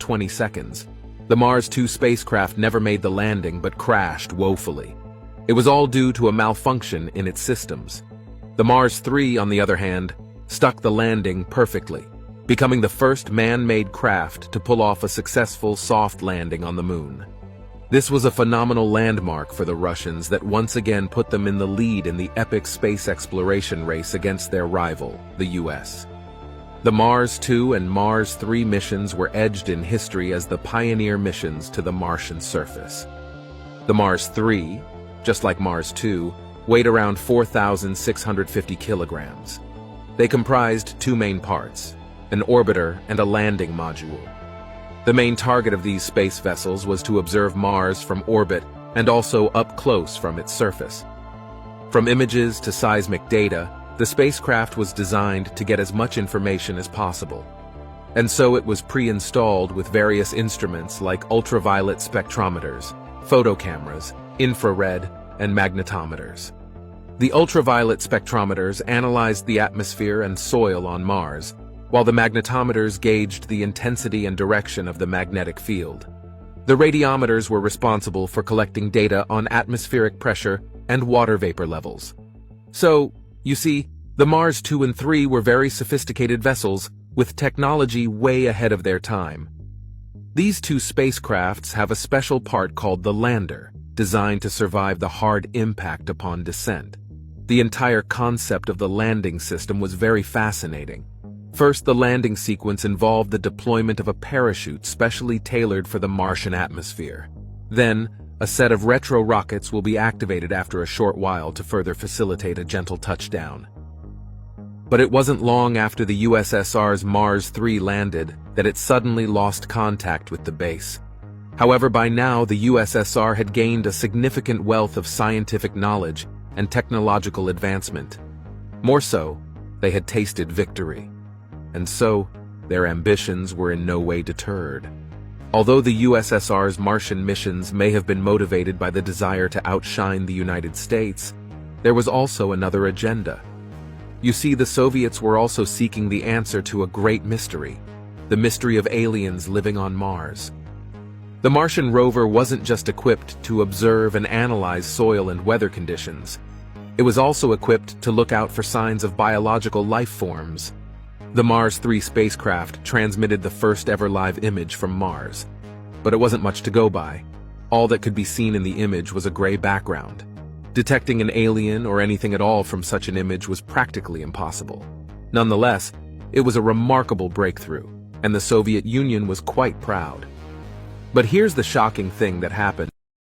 20 seconds. The Mars 2 spacecraft never made the landing but crashed woefully. It was all due to a malfunction in its systems. The Mars 3, on the other hand, stuck the landing perfectly, becoming the first man-made craft to pull off a successful soft landing on the moon. This was a phenomenal landmark for the Russians that once again put them in the lead in the epic space exploration race against their rival, the US. The Mars 2 and Mars 3 missions were edged in history as the pioneer missions to the Martian surface. The Mars 3, just like Mars 2, weighed around 4,650 kilograms. They comprised two main parts, an orbiter and a landing module. The main target of these space vessels was to observe Mars from orbit and also up close from its surface. From images to seismic data, the spacecraft was designed to get as much information as possible. And so it was pre-installed with various instruments like ultraviolet spectrometers, photocameras, infrared, and magnetometers. The ultraviolet spectrometers analyzed the atmosphere and soil on Mars, while the magnetometers gauged the intensity and direction of the magnetic field. The radiometers were responsible for collecting data on atmospheric pressure and water vapor levels. So, you see, the Mars 2 and 3 were very sophisticated vessels with technology way ahead of their time. These two spacecrafts have a special part called the lander, designed to survive the hard impact upon descent. The entire concept of the landing system was very fascinating. First, the landing sequence involved the deployment of a parachute specially tailored for the Martian atmosphere. Then, a set of retro rockets will be activated after a short while to further facilitate a gentle touchdown. But it wasn't long after the USSR's Mars 3 landed that it suddenly lost contact with the base. However, by now the USSR had gained a significant wealth of scientific knowledge and technological advancement. More so, they had tasted victory. And so, their ambitions were in no way deterred. Although the USSR's Martian missions may have been motivated by the desire to outshine the United States, there was also another agenda. You see, the Soviets were also seeking the answer to a great mystery, the mystery of aliens living on Mars. The Martian rover wasn't just equipped to observe and analyze soil and weather conditions. It was also equipped to look out for signs of biological life forms. The Mars 3 spacecraft transmitted the first ever live image from Mars, but it wasn't much to go by. All that could be seen in the image was a gray background. Detecting an alien or anything at all from such an image was practically impossible. Nonetheless, it was a remarkable breakthrough, and the Soviet Union was quite proud. But here's the shocking thing that happened.